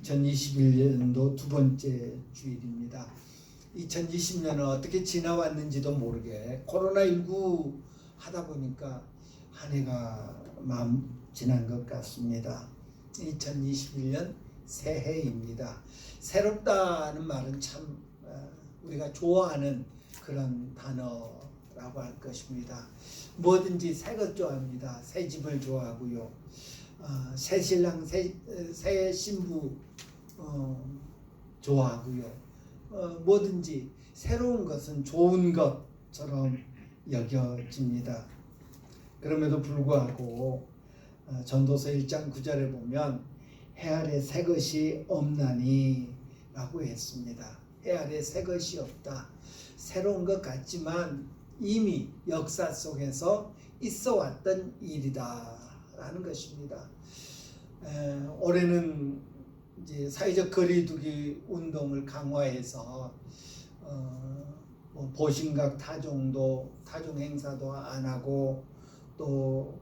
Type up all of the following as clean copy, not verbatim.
2021년도 두 번째 주일입니다. 2020년은 어떻게 지나왔는지도 모르게 코로나19 하다 보니까 한 해가 마음 지난 것 같습니다. 2021년 새해입니다. 새롭다는 말은 참 우리가 좋아하는 그런 단어라고 할 것입니다. 뭐든지 새 것 좋아합니다. 새 집을 좋아하고요. 새 신랑, 새 신부 좋아하고요. 뭐든지 새로운 것은 좋은 것처럼 여겨집니다. 그럼에도 불구하고 전도서 1장 9절에 보면 해 아래 새 것이 없나니 라고 했습니다. 해 아래 새 것이 없다. 새로운 것 같지만 이미 역사 속에서 있어 왔던 일이다 라는 것입니다. 올해는 이제 사회적 거리두기 운동을 강화해서 보신각 타종 행사도 안 하고 또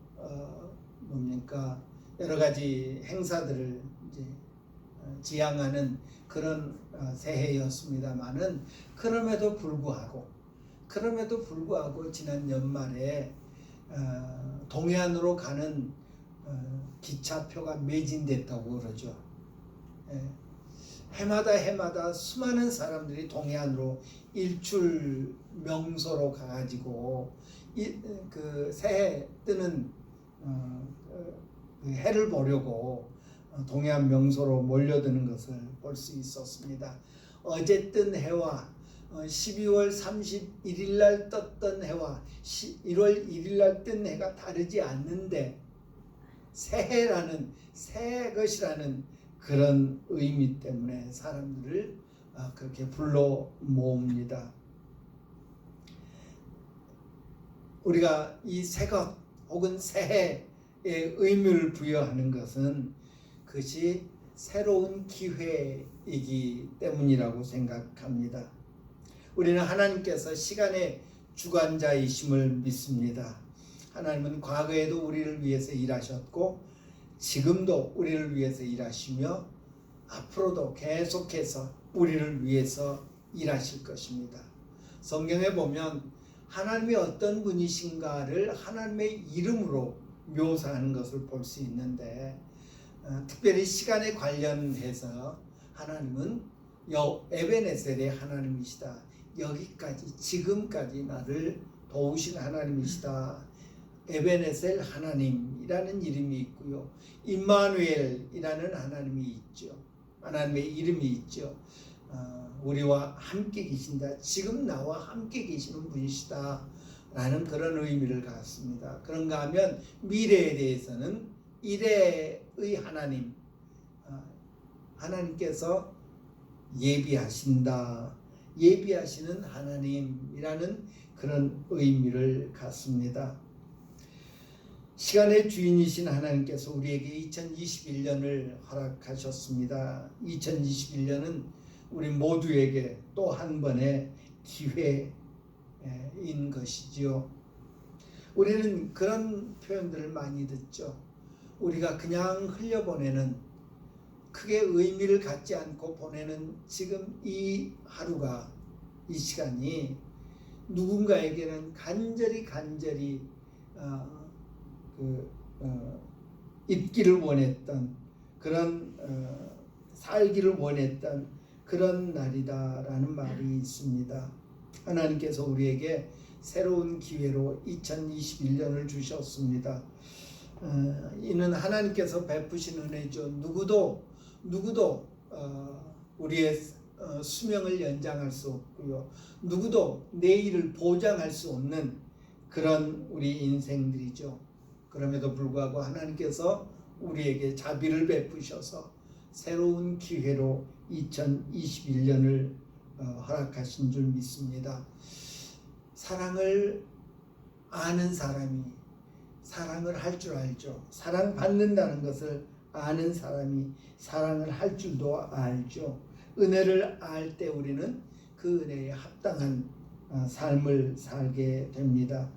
여러 가지 행사들을 이제 지향하는 그런 새해였습니다만은 그럼에도 불구하고 지난 연말에 동해안으로 가는 기차표가 매진됐다고 그러죠. 해마다 수많은 사람들이 동해안으로 일출 명소로 가가지고 그 새해 뜨는 해를 보려고 동해안 명소로 몰려드는 것을 볼 수 있었습니다. 어제 뜬 해와 12월 31일 날 떴던 해와 1월 1일 날 뜬 해가 다르지 않는데 새해라는 새 것이라는 그런 의미 때문에 사람들을 그렇게 불러 모읍니다. 우리가 이 새것 혹은 새해에 의미를 부여하는 것은 그것이 새로운 기회이기 때문이라고 생각합니다. 우리는 하나님께서 시간의 주관자이심을 믿습니다. 하나님은 과거에도 우리를 위해서 일하셨고 지금도 우리를 위해서 일하시며 앞으로도 계속해서 우리를 위해서 일하실 것입니다. 성경에 보면 하나님이 어떤 분이신가를 하나님의 이름으로 묘사하는 것을 볼 수 있는데 특별히 시간에 관련해서 하나님은 에베네셀의 하나님이시다. 여기까지 지금까지 나를 도우신 하나님이시다. 에베네셀 하나님이라는 이름이 있고요. 임마누엘이라는 하나님이 있죠. 하나님의 이름이 있죠. 우리와 함께 계신다. 지금 나와 함께 계시는 분이시다. 라는 그런 의미를 갖습니다. 그런가 하면 미래에 대해서는 이래의 하나님, 하나님께서 예비하시는 하나님이라는 그런 의미를 갖습니다. 시간의 주인이신 하나님께서 우리에게 2021년을 허락하셨습니다. 2021년은 우리 모두에게 또 한 번의 기회인 것이지요. 우리는 그런 표현들을 많이 듣죠. 우리가 그냥 흘려보내는 크게 의미를 갖지 않고 보내는 지금 이 하루가, 이 시간이 누군가에게는 간절히 입기를 원했던 그런 살기를 원했던 그런 날이다라는 말이 있습니다. 하나님께서 우리에게 새로운 기회로 2021년을 주셨습니다. 이는 하나님께서 베푸신 은혜죠. 누구도 우리의 수명을 연장할 수 없고요. 누구도 내일을 보장할 수 없는 그런 우리 인생들이죠. 그럼에도 불구하고 하나님께서 우리에게 자비를 베푸셔서 새로운 기회로 2021년을 허락하신 줄 믿습니다. 사랑을 아는 사람이 사랑을 할 줄 알죠. 사랑받는다는 것을 아는 사람이 사랑을 할 줄도 알죠. 은혜를 알 때 우리는 그 은혜에 합당한 삶을 살게 됩니다.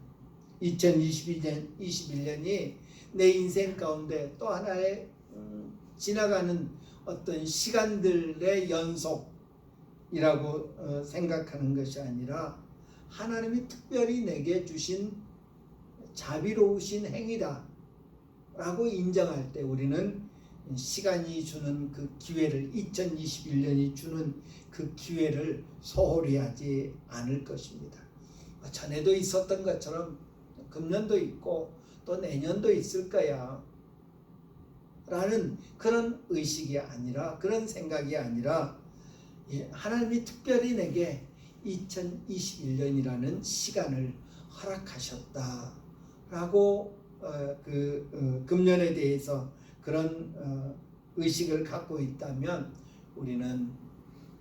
2021년이 내 인생 가운데 또 하나의 지나가는 어떤 시간들의 연속이라고 생각하는 것이 아니라 하나님이 특별히 내게 주신 자비로우신 행위다 라고 인정할 때 우리는 시간이 주는 그 기회를, 2021년이 주는 그 기회를 소홀히 하지 않을 것입니다. 전에도 있었던 것처럼 금년도 있고 또 내년도 있을 거야 라는 그런 의식이 아니라, 그런 생각이 아니라, 하나님이 특별히 내게 2021년이라는 시간을 허락하셨다 라고 금년에 대해서 그런 의식을 갖고 있다면 우리는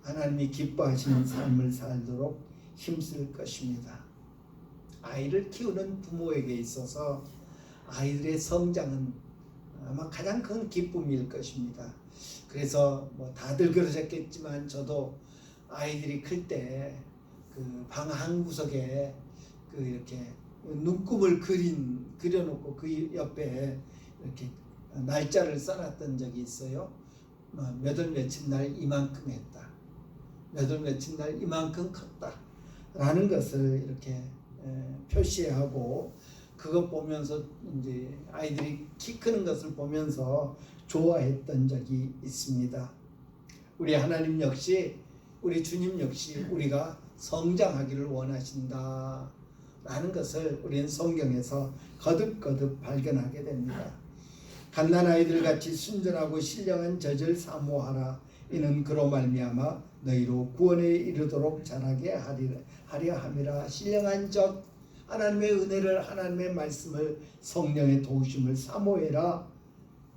하나님이 기뻐하시는 삶을 살도록 힘쓸 것입니다. 아이를 키우는 부모에게 있어서 아이들의 성장은 아마 가장 큰 기쁨일 것입니다. 그래서 뭐 다들 그러셨겠지만 저도 아이들이 클 때 그 방 한 구석에 그 이렇게 눈금을 그려놓고 그 옆에 이렇게 날짜를 써놨던 적이 있어요. 몇 월 며칠 날 이만큼 했다. 몇 월 며칠 날 이만큼 컸다. 라는 것을 이렇게 표시하고, 그것 보면서 이제 아이들이 키 크는 것을 보면서 좋아했던 적이 있습니다. 우리 하나님 역시, 우리 주님 역시 우리가 성장하기를 원하신다 라는 것을 우리는 성경에서 거듭거듭 발견하게 됩니다. 갓난아이들 같이 순전하고 신령한 젖을 사모하라. 이는 그로 말미암아 너희로 구원에 이르도록 자라게 하려 함이라. 신령한 젖, 하나님의 은혜를, 하나님의 말씀을, 성령의 도우심을 사모해라.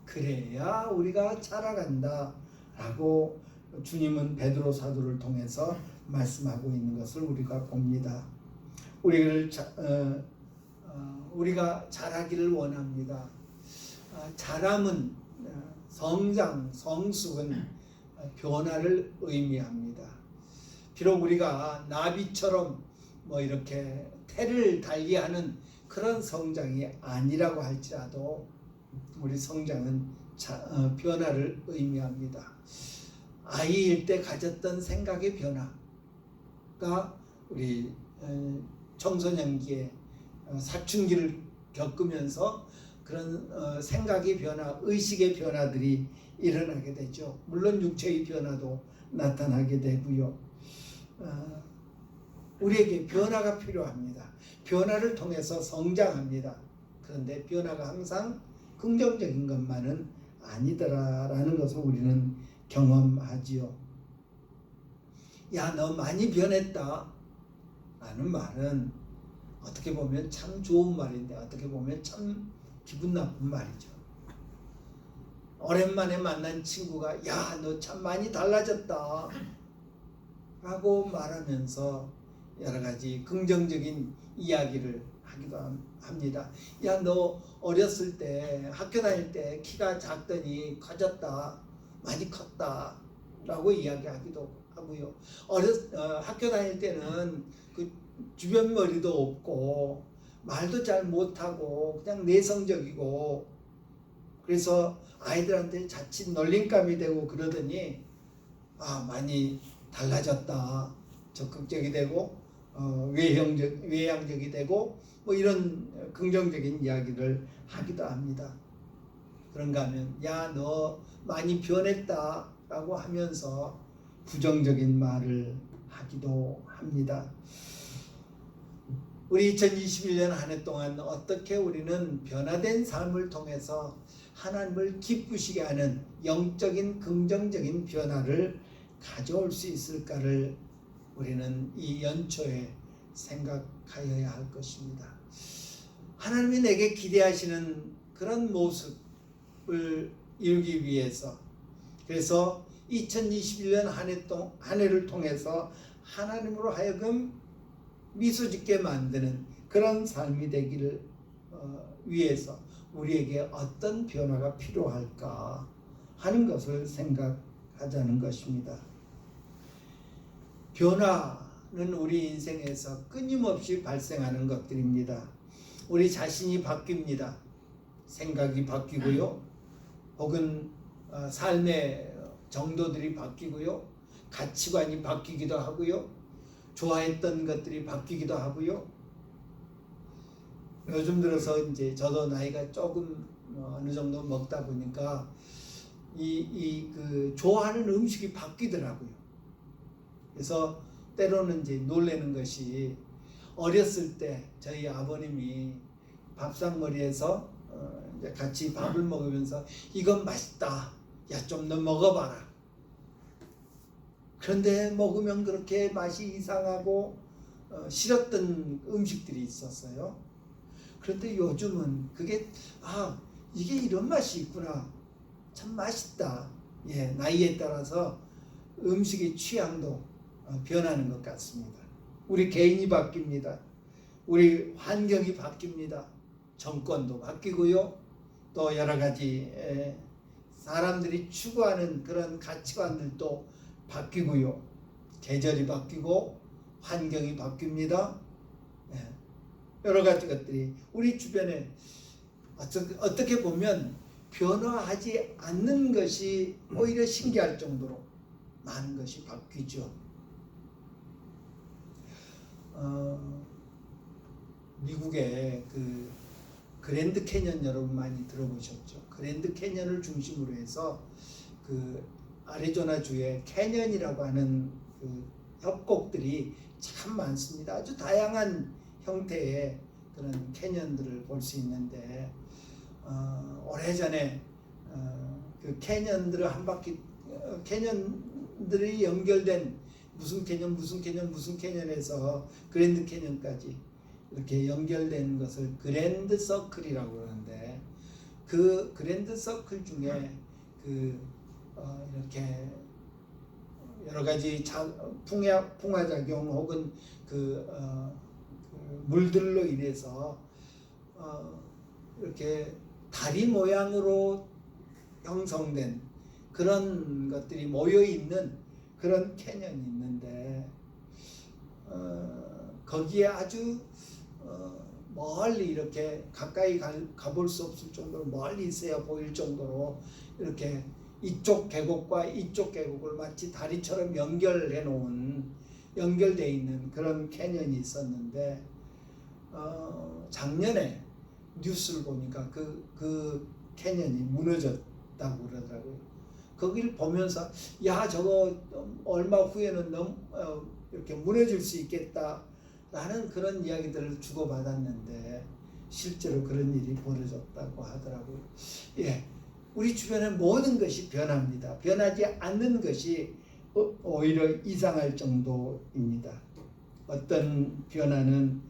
그래야 우리가 자라간다 라고 주님은 베드로 사도를 통해서 말씀하고 있는 것을 우리가 봅니다. 우리가 자라기를 원합니다. 자람은, 성장, 성숙은 변화를 의미합니다. 비록 우리가 나비처럼 뭐 이렇게 태를 달리하는 그런 성장이 아니라고 할지라도 우리 성장은 변화를 의미합니다. 아이일 때 가졌던 생각의 변화가 우리 청소년기에 사춘기를 겪으면서 그런 생각의 변화, 의식의 변화들이 일어나게 되죠. 물론 육체의 변화도 나타나게 되고요. 우리에게 변화가 필요합니다. 변화를 통해서 성장합니다. 그런데 변화가 항상 긍정적인 것만은 아니더라라는 것을 우리는 경험하지요. 야, 너 많이 변했다 라는 말은 어떻게 보면 참 좋은 말인데 어떻게 보면 참 기분 나쁜 말이죠. 오랜만에 만난 친구가 야, 너 참 많이 달라졌다 라고 말하면서 여러 가지 긍정적인 이야기를 하기도 합니다. 야, 너 어렸을 때 학교 다닐 때 키가 작더니 커졌다, 많이 컸다 라고 이야기하기도 하고요. 학교 다닐 때는 그 주변 머리도 없고 말도 잘 못하고 그냥 내성적이고, 그래서 아이들한테 자칫 놀림감이 되고 그러더니 많이 달라졌다, 적극적이 되고 외향적이 되고 뭐 이런 긍정적인 이야기를 하기도 합니다. 그런가 하면 야, 너 많이 변했다 라고 하면서 부정적인 말을 하기도 합니다. 우리 2021년 한 해 동안 어떻게 우리는 변화된 삶을 통해서 하나님을 기쁘시게 하는 영적인 긍정적인 변화를 가져올 수 있을까를 우리는 이 연초에 생각하여야 할 것입니다. 하나님이 내게 기대하시는 그런 모습을 이루기 위해서, 그래서 2021년 한 해를 통해서 하나님으로 하여금 미소 짓게 만드는 그런 삶이 되기를 위해서 우리에게 어떤 변화가 필요할까 하는 것을 생각하자는 것입니다. 변화는 우리 인생에서 끊임없이 발생하는 것들입니다. 우리 자신이 바뀝니다. 생각이 바뀌고요. 혹은 삶의 정도들이 바뀌고요. 가치관이 바뀌기도 하고요. 좋아했던 것들이 바뀌기도 하고요. 요즘 들어서 이제 저도 나이가 조금 어느 정도 먹다 보니까 그 좋아하는 음식이 바뀌더라고요. 그래서 때로는 이제 놀라는 것이 어렸을 때 저희 아버님이 밥상머리에서 이제 같이 밥을 먹으면서 이건 맛있다. 야, 좀 더 먹어봐라. 그런데 먹으면 그렇게 맛이 이상하고 싫었던 음식들이 있었어요. 그런데 요즘은 그게 이게 이런 맛이 있구나. 참 맛있다. 예, 나이에 따라서 음식의 취향도 변하는 것 같습니다. 우리 개인이 바뀝니다. 우리 환경이 바뀝니다. 정권도 바뀌고요. 또 여러 가지 사람들이 추구하는 그런 가치관들도 바뀌고요. 계절이 바뀌고 환경이 바뀝니다. 여러 가지 것들이 우리 주변에 어떻게 보면 변화하지 않는 것이 오히려 신기할 정도로 많은 것이 바뀌죠. 미국의 그 그랜드 캐년 여러분 많이 들어보셨죠? 그랜드 캐년을 중심으로 해서 그 아리조나주의 캐년이라고 하는 그 협곡들이 참 많습니다. 아주 다양한 형태의 그런 캐년들을 볼 수 있는데 오래전에 그 캐년들을 한 바퀴 캐년들이 연결된 무슨 캐년에서 그랜드 캐년까지 이렇게 연결된 것을 그랜드 서클이라고 그러는데 그 그랜드 서클 중에 이렇게 여러 가지 풍화작용 혹은 그 물들로 인해서 이렇게 다리 모양으로 형성된 그런 것들이 모여 있는 그런 캐년이 있는데 거기에 아주 멀리 이렇게 가까이 가볼 수 없을 정도로 멀리 있어야 보일 정도로 이렇게 이쪽 계곡과 이쪽 계곡을 마치 다리처럼 연결되어 있는 그런 캐년이 있었는데 작년에 뉴스를 보니까 그 캐년이 무너졌다고 그러더라고요. 거기를 보면서 저거 얼마 후에는 이렇게 무너질 수 있겠다라는 그런 이야기들을 주고받았는데 실제로 그런 일이 벌어졌다고 하더라고요. 예, 우리 주변의 모든 것이 변합니다. 변하지 않는 것이 오히려 이상할 정도입니다. 어떤 변화는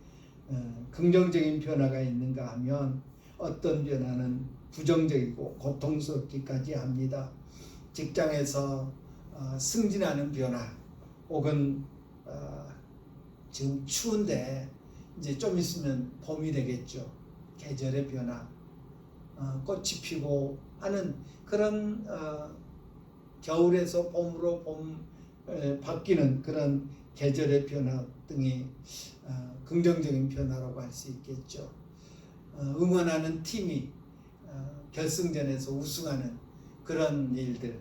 긍정적인 변화가 있는가 하면 어떤 변화는 부정적이고 고통스럽기까지 합니다. 직장에서 승진하는 변화 혹은 지금 추운데 이제 좀 있으면 봄이 되겠죠. 계절의 변화, 꽃이 피고 하는 그런 겨울에서 봄으로 바뀌는 그런 계절의 변화 등이 긍정적인 변화라고 할 수 있겠죠. 응원하는 팀이 결승전에서 우승하는 그런 일들,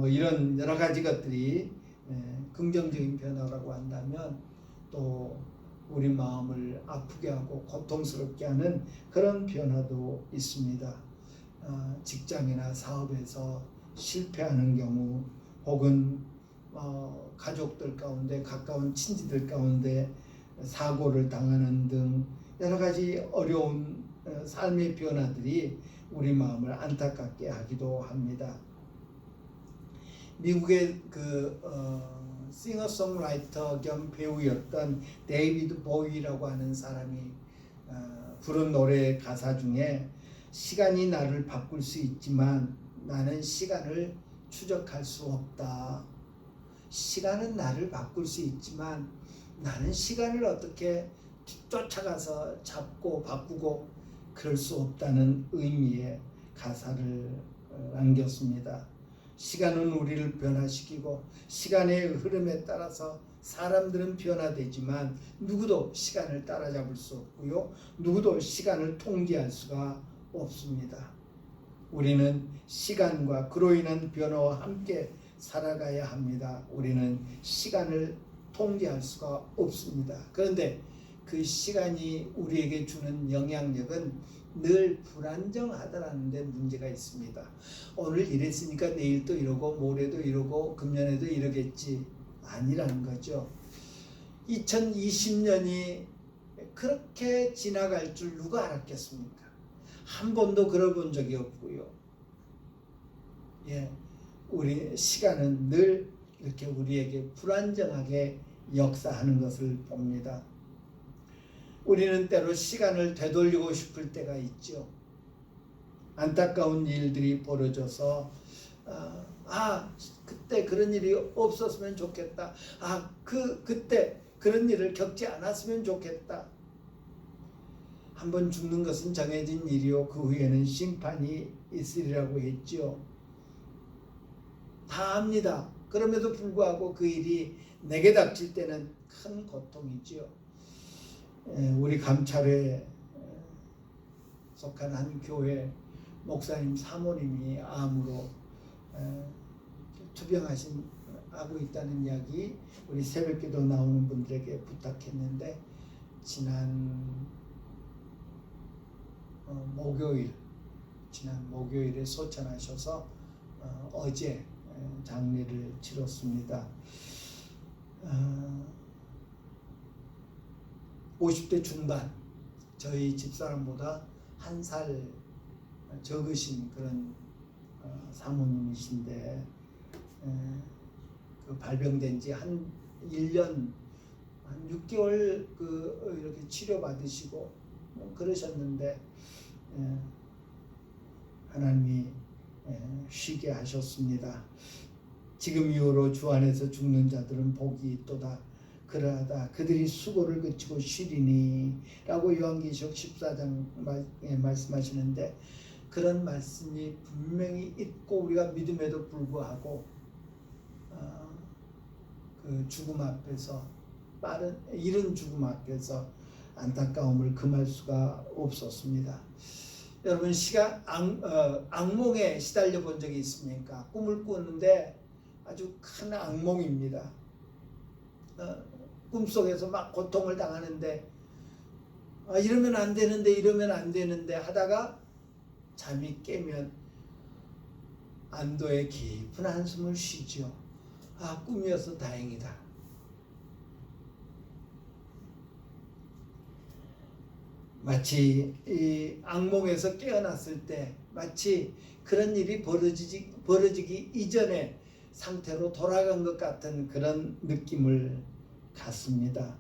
이런 여러 가지 것들이 긍정적인 변화라고 한다면 또 우리 마음을 아프게 하고 고통스럽게 하는 그런 변화도 있습니다. 직장이나 사업에서 실패하는 경우 혹은 가족들 가운데 가까운 친지들 가운데 사고를 당하는 등 여러 가지 어려운 삶의 변화들이 우리 마음을 안타깝게 하기도 합니다. 미국의 싱어송라이터 겸 배우였던 데이비드 보위라고 하는 사람이 부른 노래 가사 중에 시간이 나를 바꿀 수 있지만 나는 시간을 추적할 수 없다. 시간은 나를 바꿀 수 있지만 나는 시간을 어떻게 쫓아가서 잡고 바꾸고 그럴 수 없다는 의미의 가사를 남겼습니다. 시간은 우리를 변화시키고 시간의 흐름에 따라서 사람들은 변화되지만 누구도 시간을 따라잡을 수 없고요. 누구도 시간을 통제할 수가 없습니다. 우리는 시간과 그로 인한 변화와 함께 살아가야 합니다. 우리는 시간을 통제할 수가 없습니다. 그런데 그 시간이 우리에게 주는 영향력은 늘 불안정하다라는 데 문제가 있습니다. 오늘 이랬으니까 내일 또 이러고 모레도 이러고 금년에도 이러겠지 아니라는 거죠. 2020년이 그렇게 지나갈 줄 누가 알았겠습니까? 한 번도 걸어본 적이 없고요. 우리 시간은 늘 이렇게 우리에게 불안정하게 역사하는 것을 봅니다. 우리는 때로 시간을 되돌리고 싶을 때가 있죠. 안타까운 일들이 벌어져서 그때 그런 일이 없었으면 좋겠다. 그때 그런 일을 겪지 않았으면 좋겠다. 한번 죽는 것은 정해진 일이요 그 후에는 심판이 있으리라고 했죠. 다 압니다. 그럼에도 불구하고 그 일이 내게 닥칠 때는 큰 고통이죠. 우리 감찰에 속한 한 교회 목사님 사모님이 암으로 투병하고 있다는 이야기 우리 새벽기도 나오는 분들에게 부탁했는데 지난 목요일에 소천하셔서 어제 장례를 치렀습니다. 50대 중반, 저희 집사람보다 한 살 적으신 그런 사모님이신데 그 발병된 지 한 1년 한 6개월 이렇게 치료받으시고 그러셨는데 하나님이 쉬게 하셨습니다. 지금 이후로 주 안에서 죽는 자들은 복이 있도다. 그러하다 그들이 수고를 그치고 쉬리니 라고 요한계시록 14장에 말씀하시는데 그런 말씀이 분명히 있고 우리가 믿음에도 불구하고 그 죽음 앞에서 이른 죽음 앞에서 안타까움을 금할 수가 없었습니다. 여러분 악몽에 시달려 본 적이 있습니까? 꿈을 꾸는데 아주 큰 악몽입니다. 꿈속에서 막 고통을 당하는데 이러면 안 되는데 하다가 잠이 깨면 안도의 깊은 한숨을 쉬죠. 꿈이어서 다행이다. 마치 이 악몽에서 깨어났을 때 마치 그런 일이 벌어지기 이전의 상태로 돌아간 것 같은 그런 느낌을 갖습니다.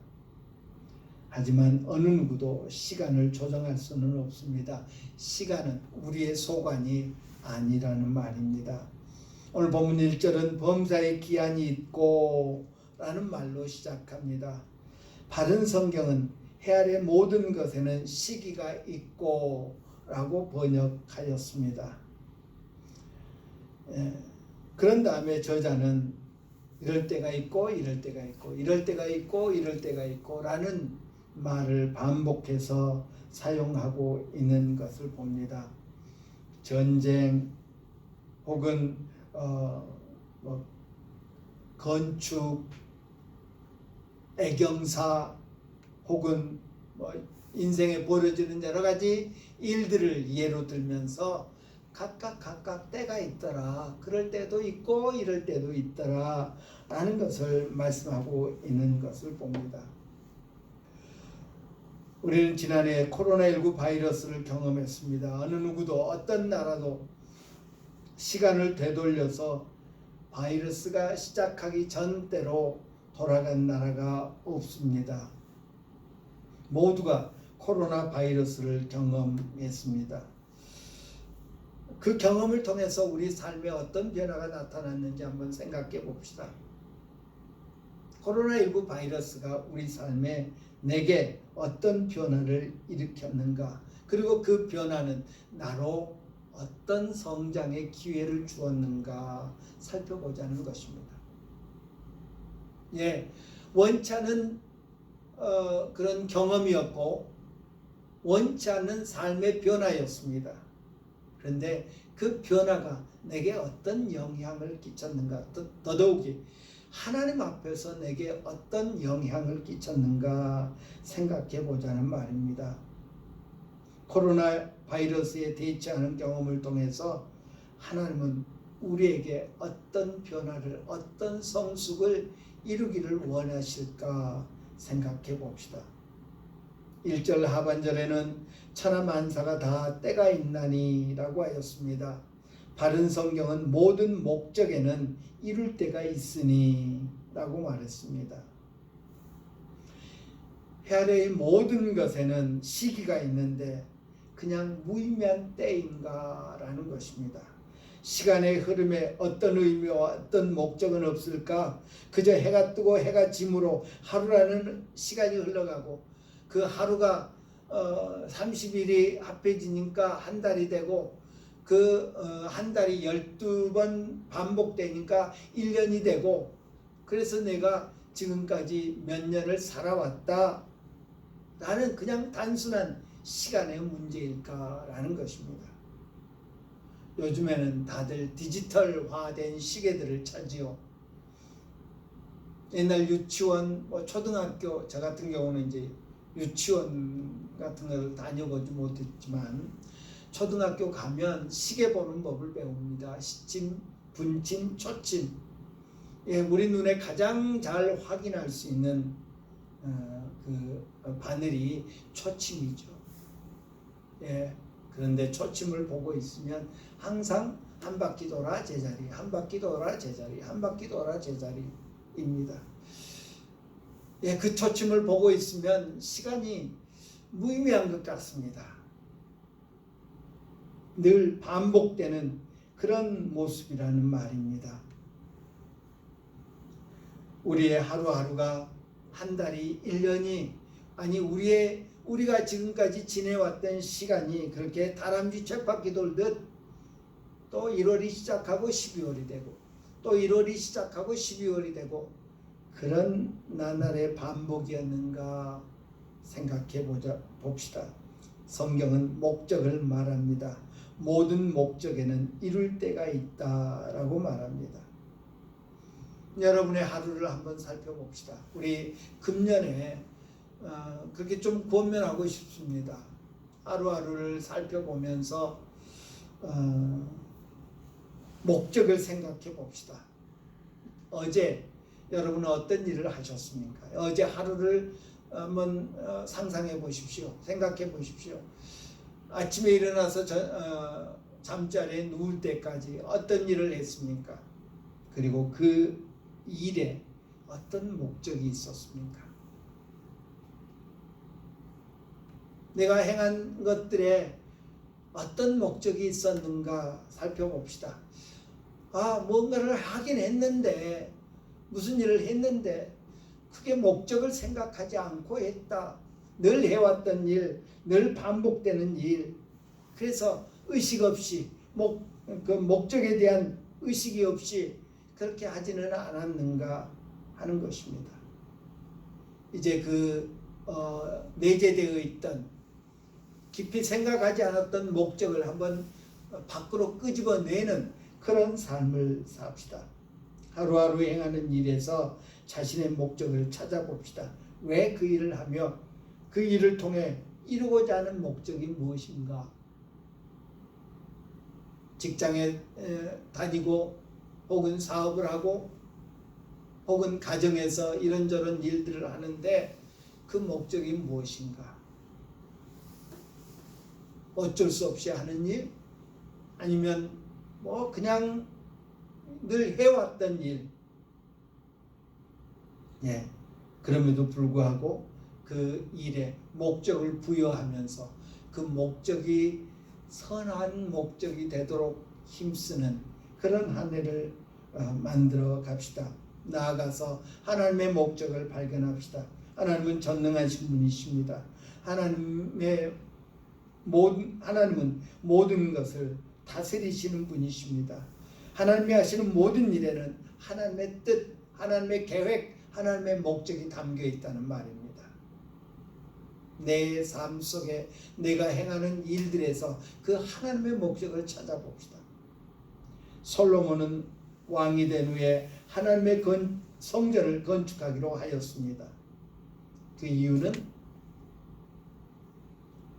하지만 어느 누구도 시간을 조정할 수는 없습니다. 시간은 우리의 소관이 아니라는 말입니다. 오늘 본문 1절은 범사에 기한이 있고 라는 말로 시작합니다. 바른 성경은 해 아래 모든 것에는 시기가 있고 라고 번역하였습니다. 그런 다음에 저자는 이럴 때가 있고 이럴 때가 있고 이럴 때가 있고 이럴 때가 있고 라는 말을 반복해서 사용하고 있는 것을 봅니다. 전쟁 혹은 건축, 애경사 혹은 인생에 벌어지는 여러 가지 일들을 예로 들면서 각각 때가 있더라. 그럴 때도 있고 이럴 때도 있더라 라는 것을 말씀하고 있는 것을 봅니다. 우리는 지난해 코로나19 바이러스를 경험했습니다. 어느 누구도 어떤 나라도 시간을 되돌려서 바이러스가 시작하기 전 때로 돌아간 나라가 없습니다. 모두가 코로나 바이러스를 경험했습니다. 그 경험을 통해서 우리 삶에 어떤 변화가 나타났는지 한번 생각해 봅시다. 코로나19 바이러스가 우리 삶에 내게 어떤 변화를 일으켰는가, 그리고 그 변화는 나로 어떤 성장의 기회를 주었는가 살펴보자는 것입니다. 원치 않은 그런 경험이었고 원치 않는 삶의 변화였습니다. 그런데 그 변화가 내게 어떤 영향을 끼쳤는가, 더더욱이 하나님 앞에서 내게 어떤 영향을 끼쳤는가 생각해 보자는 말입니다. 코로나 바이러스에 대처하는 경험을 통해서 하나님은 우리에게 어떤 변화를, 어떤 성숙을 이루기를 원하실까 생각해 봅시다. 1절 하반절에는 천하만사가 다 때가 있나니 라고 하였습니다. 바른 성경은 모든 목적에는 이룰 때가 있으니 라고 말했습니다. 해 아래의 모든 것에는 시기가 있는데 그냥 무의미한 때인가 라는 것입니다. 시간의 흐름에 어떤 의미와 어떤 목적은 없을까? 그저 해가 뜨고 해가 짐으로 하루라는 시간이 흘러가고 그 하루가 30일이 합해지니까 한 달이 되고 그 한 달이 12번 반복되니까 1년이 되고 그래서 내가 지금까지 몇 년을 살아왔다. 나는 그냥 단순한 시간의 문제일까라는 것입니다. 요즘에는 다들 디지털화된 시계들을 차지요. 옛날 유치원, 초등학교, 저 같은 경우는 이제 유치원 같은 걸 다녀보지 못했지만 초등학교 가면 시계 보는 법을 배웁니다. 시침, 분침, 초침. 예, 우리 눈에 가장 잘 확인할 수 있는 그 바늘이 초침이죠. 예, 그런데 초침을 보고 있으면 항상 한 바퀴 돌아 제자리, 한 바퀴 돌아 제자리, 한 바퀴 돌아 제자리입니다. 예, 그 초침을 보고 있으면 시간이 무의미한 것 같습니다. 늘 반복되는 그런 모습이라는 말입니다. 우리의 하루하루가 한 달이 1년이 아니 우리가 지금까지 지내왔던 시간이 그렇게 다람쥐 쳇바퀴 돌듯 또 1월이 시작하고 12월이 되고 또 1월이 시작하고 12월이 되고 그런 나날의 반복이었는가 생각해 봅시다. 성경은 목적을 말합니다. 모든 목적에는 이룰 때가 있다라고 말합니다. 여러분의 하루를 한번 살펴봅시다. 우리 금년에 그렇게 좀 권면하고 싶습니다. 하루하루를 살펴보면서 목적을 생각해 봅시다. 어제 여러분은 어떤 일을 하셨습니까? 어제 하루를 한번 상상해 보십시오. 생각해 보십시오. 아침에 일어나서 잠자리에 누울 때까지 어떤 일을 했습니까? 그리고 그 일에 어떤 목적이 있었습니까? 내가 행한 것들에 어떤 목적이 있었는가 살펴봅시다. 뭔가를 하긴 했는데 무슨 일을 했는데 크게 목적을 생각하지 않고 했다. 늘 해왔던 일, 늘 반복되는 일. 그래서 의식 없이 그 목적에 대한 의식이 없이 그렇게 하지는 않았는가 하는 것입니다. 이제 내재되어 있던 깊이 생각하지 않았던 목적을 한번 밖으로 끄집어내는 그런 삶을 삽시다. 하루하루 행하는 일에서 자신의 목적을 찾아봅시다. 왜 그 일을 하며 그 일을 통해 이루고자 하는 목적이 무엇인가? 직장에 다니고 혹은 사업을 하고 혹은 가정에서 이런저런 일들을 하는데 그 목적이 무엇인가? 어쩔 수 없이 하는 일? 아니면 그냥 늘 해왔던 일? 예. 그럼에도 불구하고 그 일에 목적을 부여하면서 그 목적이 선한 목적이 되도록 힘쓰는 그런 한 해를 만들어 갑시다. 나아가서 하나님의 목적을 발견합시다. 하나님은 전능하신 분이십니다. 하나님은 모든 것을 다스리시는 분이십니다. 하나님이 하시는 모든 일에는 하나님의 뜻, 하나님의 계획, 하나님의 목적이 담겨 있다는 말입니다. 내 삶 속에 내가 행하는 일들에서 그 하나님의 목적을 찾아봅시다. 솔로몬은 왕이 된 후에 하나님의 성전을 건축하기로 하였습니다. 그 이유는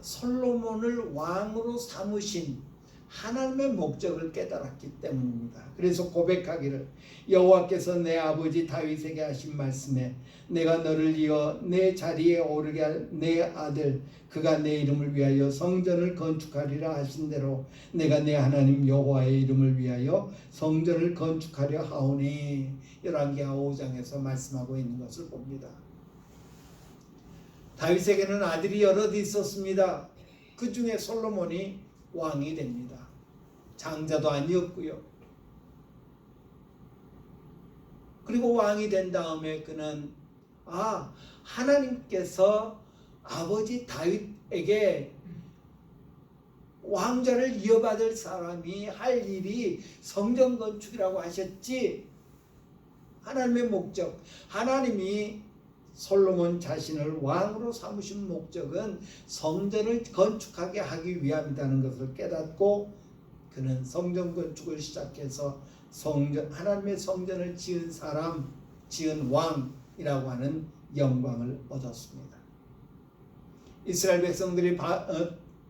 솔로몬을 왕으로 삼으신 하나님의 목적을 깨달았기 때문입니다. 그래서 고백하기를 여호와께서 내 아버지 다윗에게 하신 말씀에 내가 너를 이어 내 자리에 오르게 할 내 아들 그가 내 이름을 위하여 성전을 건축하리라 하신 대로 내가 내 하나님 여호와의 이름을 위하여 성전을 건축하려 하오니. 열왕기하 5장에서 말씀하고 있는 것을 봅니다. 다윗에게는 아들이 여럿 있었습니다. 그 중에 솔로몬이 왕이 됩니다. 장자도 아니었고요. 그리고 왕이 된 다음에 그는 하나님께서 아버지 다윗에게 왕좌를 이어받을 사람이 할 일이 성전 건축이라고 하셨지. 하나님의 목적, 하나님이 솔로몬 자신을 왕으로 삼으신 목적은 성전을 건축하게 하기 위함이라는 것을 깨닫고 그는 성전 건축을 시작해서 하나님의 성전을 지은 사람, 지은 왕이라고 하는 영광을 얻었습니다. 이스라엘 백성들이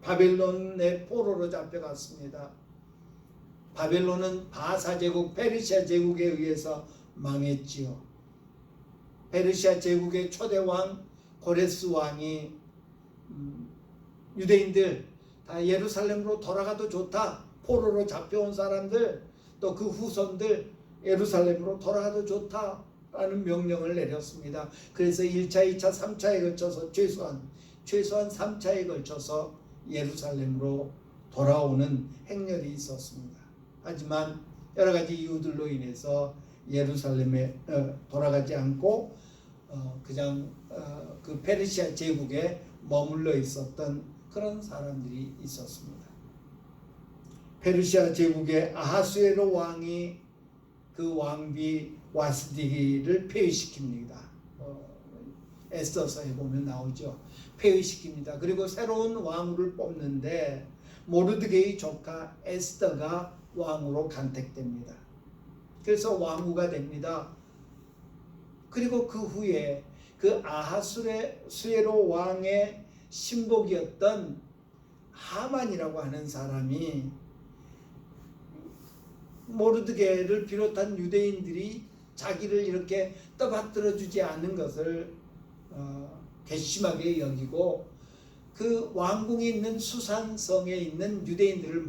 바벨론의 포로로 잡혀갔습니다. 바벨론은 바사 제국, 페르시아 제국에 의해서 망했지요. 페르시아 제국의 초대 왕 고레스 왕이 유대인들 다 예루살렘으로 돌아가도 좋다. 포로로 잡혀온 사람들 또 그 후손들 예루살렘으로 돌아가도 좋다라는 명령을 내렸습니다. 그래서 1차, 2차, 3차에 걸쳐서 최소한 3차에 걸쳐서 예루살렘으로 돌아오는 행렬이 있었습니다. 하지만 여러 가지 이유들로 인해서 예루살렘에 돌아가지 않고 그냥 그 페르시아 제국에 머물러 있었던 그런 사람들이 있었습니다. 페르시아 제국의 아하수에로 왕이 그 왕비 와스디를 폐위시킵니다. 에스더서에 보면 나오죠. 폐위시킵니다. 그리고 새로운 왕후를 뽑는데 모르드게의 조카 에스더가 왕으로 간택됩니다. 그래서 왕후가 됩니다. 그리고 그 후에 그 아하수에로 왕의 신복이었던 하만이라고 하는 사람이 모르드게를 비롯한 유대인들이 자기를 이렇게 떠받들어 주지 않는 것을 괘씸하게 여기고 그 왕궁이 있는 수산성에 있는 유대인들을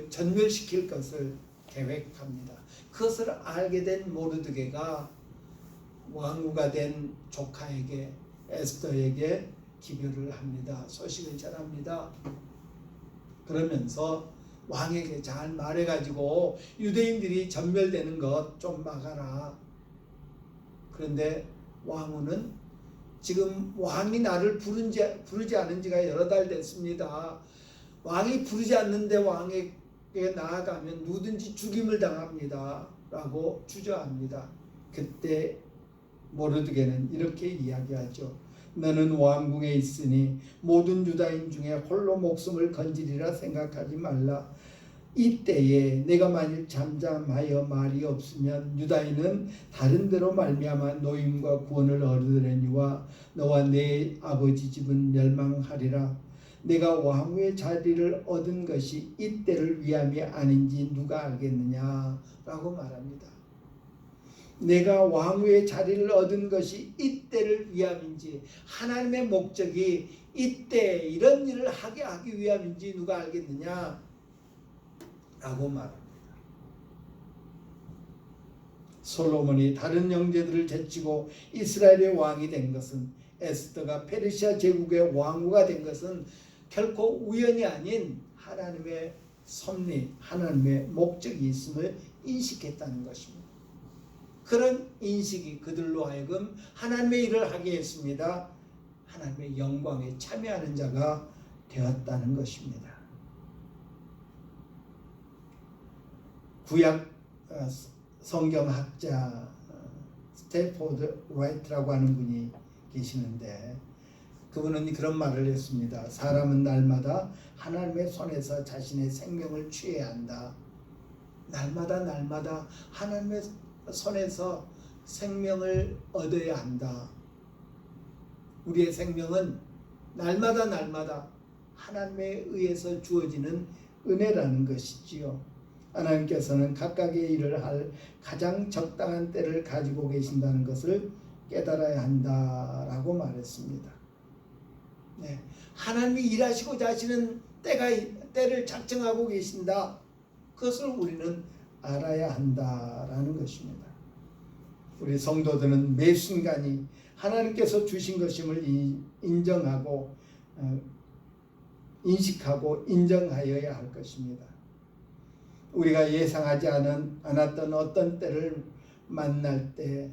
전멸시킬 것을 계획합니다. 그것을 알게 된 모르드게가 왕후가 된 조카에게 에스더에게 기별을 합니다. 소식을 전합니다. 그러면서 왕에게 잘 말해가지고 유대인들이 전멸되는 것 좀 막아라. 그런데 왕후는 지금 왕이 나를 부르지 않은 지가 여러 달 됐습니다. 왕이 부르지 않는데 왕에게 나아가면 누구든지 죽임을 당합니다. 라고 주저합니다. 그때 모르드게는 이렇게 이야기하죠. 너는 왕궁에 있으니 모든 유다인 중에 홀로 목숨을 건지리라 생각하지 말라. 이때에 내가 만일 잠잠하여 말이 없으면 유다인은 다른 데로 말미암아 노임과 구원을 얻으려니와 너와 내 아버지 집은 멸망하리라. 내가 왕후의 자리를 얻은 것이 이때를 위함이 아닌지 누가 알겠느냐 라고 말합니다. 내가 왕후의 자리를 얻은 것이 이때를 위함인지 하나님의 목적이 이때 이런 일을 하기 위함인지 누가 알겠느냐 라고 말합니다. 솔로몬이 다른 형제들을 제치고 이스라엘의 왕이 된 것은 에스더가 페르시아 제국의 왕후가 된 것은 결코 우연이 아닌 하나님의 섭리, 하나님의 목적이 있음을 인식했다는 것입니다. 그런 인식이 그들로 하여금 하나님의 일을 하게 했습니다. 하나님의 영광에 참여하는 자가 되었다는 것입니다. 구약 성경학자 스테포드 라이트라고 하는 분이 계시는데 그분은 그런 말을 했습니다. 사람은 날마다 하나님의 손에서 자신의 생명을 취해야 한다. 날마다 하나님의 손에서 생명을 얻어야 한다. 우리의 생명은 날마다 하나님에 의해서 주어지는 은혜라는 것이지요. 하나님께서는 각각의 일을 할 가장 적당한 때를 가지고 계신다는 것을 깨달아야 한다라고 말했습니다. 네, 하나님이 일하시고자 하시는 때를 작정하고 계신다. 그것을 우리는 알아야 한다라는 것입니다. 우리 성도들은 매 순간이 하나님께서 주신 것임을 인정하고 인식하고 인정하여야 할 것입니다. 우리가 예상하지 않았던 어떤 때를 만날 때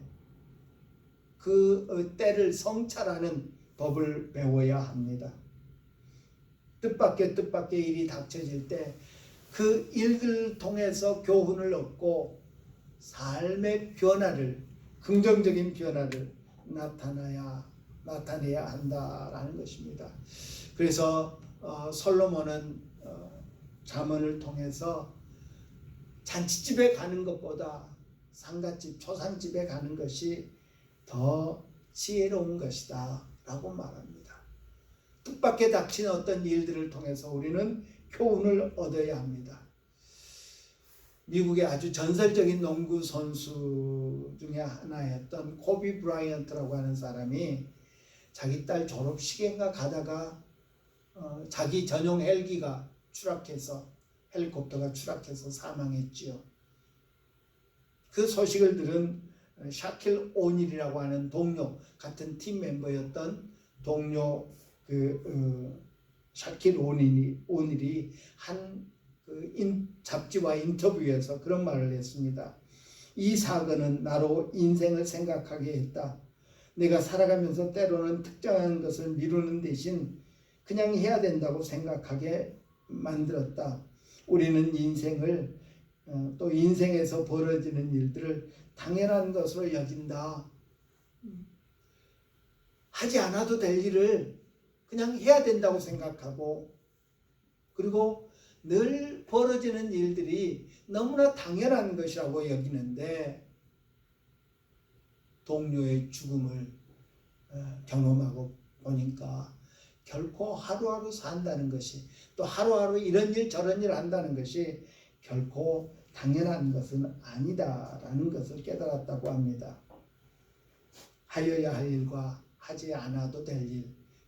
그 때를 성찰하는 법을 배워야 합니다. 뜻밖의 일이 닥쳐질 때 그 일들을 통해서 교훈을 얻고 삶의 변화를, 긍정적인 변화를 나타내야 한다라는 것입니다. 그래서 솔로몬은 잠언을 통해서 잔치집에 가는 것보다 상갓집, 초상집에 가는 것이 더 지혜로운 것이다 라고 말합니다. 뜻밖의 닥친 어떤 일들을 통해서 우리는 교훈을 얻어야 합니다. 미국의 아주 전설적인 농구 선수 중에 하나였던 코비 브라이언트라고 하는 사람이 자기 딸 졸업식인가 가다가 자기 전용 헬기가 헬리콥터가 추락해서 사망했지요. 그 소식을 들은 샤킬 오닐이라고 하는 동료, 같은 팀 멤버였던 동료 샤킬 오닐이 한 잡지와 인터뷰에서 그런 말을 했습니다. 이 사건은 나로 인생을 생각하게 했다. 내가 살아가면서 때로는 특정한 것을 미루는 대신 그냥 해야 된다고 생각하게 만들었다. 우리는 인생을 또 인생에서 벌어지는 일들을 당연한 것으로 여긴다. 하지 않아도 될 일을 그냥 해야 된다고 생각하고, 그리고 늘 벌어지는 일들이 너무나 당연한 것이라고 여기는데, 동료의 죽음을 경험하고 보니까 결코 하루하루 산다는 것이, 또 하루하루 이런 일 저런 일 한다는 것이 결코 당연한 것은 아니다라는 것을 깨달았다고 합니다. 하여야 할 일과 하지 않아도 될 일,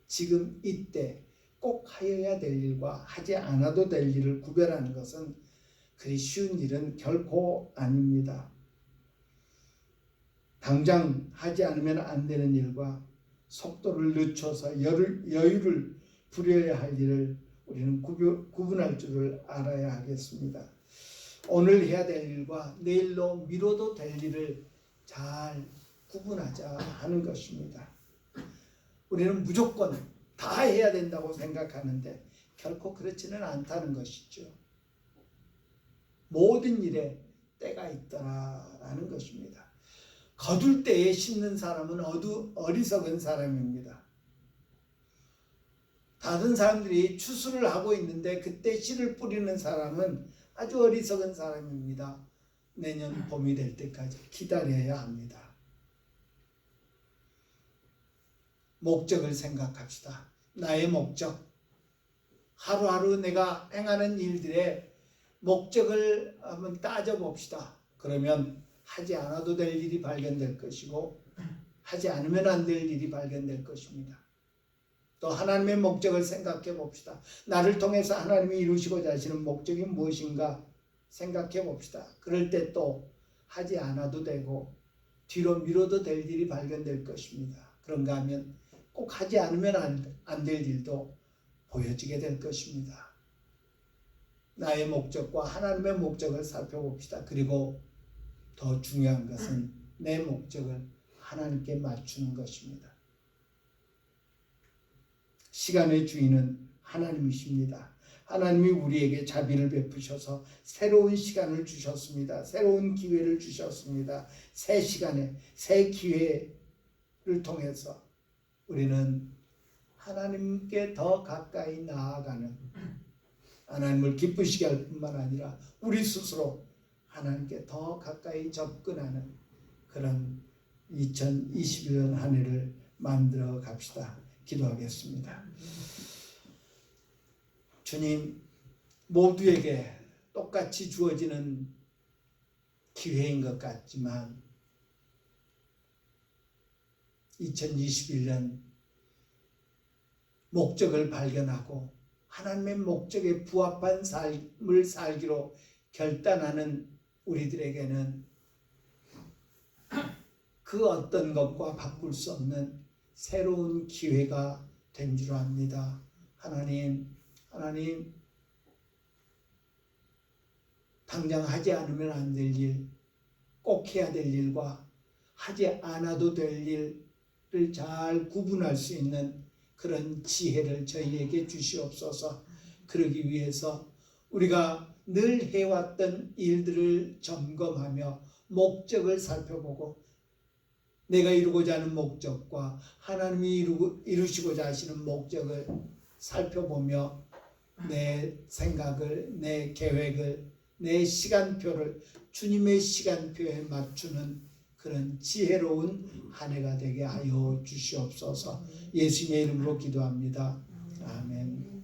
지금 이때 꼭 하여야 될 일과 하지 않아도 될 일을 구별하는 것은 그리 쉬운 일은 결코 아닙니다. 당장 하지 않으면 안 되는 일과 속도를 늦춰서 여유를 부려야 할 일을 우리는 구분할 줄을 알아야 하겠습니다. 오늘 해야 될 일과 내일로 미뤄도 될 일을 잘 구분하자 하는 것입니다. 우리는 무조건 다 해야 된다고 생각하는데 결코 그렇지는 않다는 것이죠. 모든 일에 때가 있더라라는 것입니다. 거둘 때에 심는 사람은 어리석은 사람입니다. 다른 사람들이 추수를 하고 있는데 그때 씨를 뿌리는 사람은 아주 어리석은 사람입니다. 내년 봄이 될 때까지 기다려야 합니다. 목적을 생각합시다. 나의 목적, 하루하루 내가 행하는 일들의 목적을 한번 따져봅시다. 그러면 하지 않아도 될 일이 발견될 것이고 하지 않으면 안 될 일이 발견될 것입니다. 또 하나님의 목적을 생각해 봅시다. 나를 통해서 하나님이 이루시고자 하시는 목적이 무엇인가 생각해 봅시다. 그럴 때 또 하지 않아도 되고 뒤로 미뤄도 될 일이 발견될 것입니다. 그런가 하면 꼭 하지 않으면 안 될 일도 보여지게 될 것입니다. 나의 목적과 하나님의 목적을 살펴봅시다. 그리고 더 중요한 것은 내 목적을 하나님께 맞추는 것입니다. 시간의 주인은 하나님이십니다. 하나님이 우리에게 자비를 베푸셔서 새로운 시간을 주셨습니다. 새로운 기회를 주셨습니다. 새 시간에 새 기회를 통해서 우리는 하나님께 더 가까이 나아가는, 하나님을 기쁘시게 할 뿐만 아니라 우리 스스로 하나님께 더 가까이 접근하는 그런 2021년 한 해를 만들어 갑시다. 기도하겠습니다. 주님, 모두에게 똑같이 주어지는 기회인 것 같지만 2021년 목적을 발견하고 하나님의 목적에 부합한 삶을 살기로 결단하는 우리들에게는 그 어떤 것과 바꿀 수 없는 새로운 기회가 된 줄 압니다. 하나님, 당장 하지 않으면 안 될 일, 꼭 해야 될 일과 하지 않아도 될 일을 잘 구분할 수 있는 그런 지혜를 저희에게 주시옵소서. 그러기 위해서 우리가 늘 해왔던 일들을 점검하며 목적을 살펴보고 내가 이루고자 하는 목적과 하나님이 이루시고자 하시는 목적을 살펴보며 내 생각을, 내 계획을, 내 시간표를 주님의 시간표에 맞추는 그런 지혜로운 한 해가 되게 하여 주시옵소서. 예수님의 이름으로 기도합니다. 아멘.